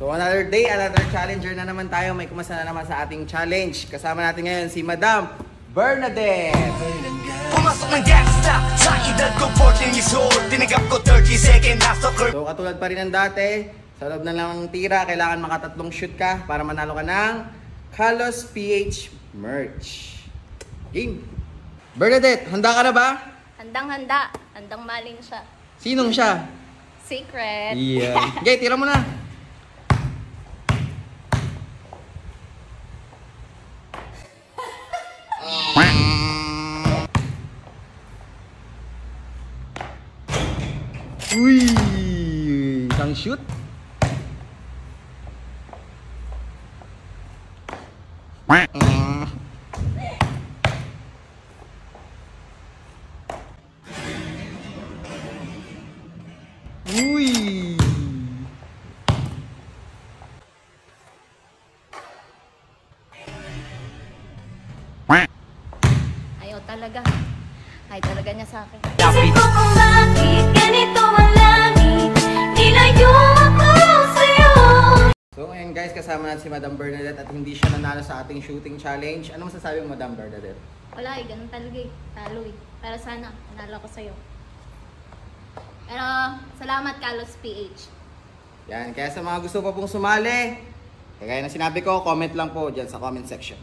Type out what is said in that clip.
So another day, another challenger na naman tayo. May kumasa na naman sa ating challenge. Kasama natin ngayon si Madam Bernadette. Pumasok ng gangsta sa edad ko 14 years old. Tinagap ko 30 second last soccer. So katulad pa rin ng dati, sa loob na lang ng tira, kailangan makatatlong shoot ka para manalo ka ng Kalos PH merch. Game! Bernadette, handa ka na ba? Handang-handa. Handang maling siya. Sinong siya? Secret. Yeah. Okay, tira mo na. Uy! Isang shoot. Uy! Ayaw talaga. Ayaw talaga niya sa akin. Isip ko kung bakit ganito ang langit, nilayo ako sa'yo. So ngayon guys, kasama natin si Madam Bernadette at hindi siya nanalo sa ating shooting challenge. Ano masasabi mo, Madam Bernadette? Wala eh, ganun talaga eh. Talo eh. Pero sana, nanalo ko sa'yo. Pero, salamat Kalos PH. Yan, kaya sa mga gusto pa pong sumali, kaya na sinabi ko, comment lang po dyan sa comment section.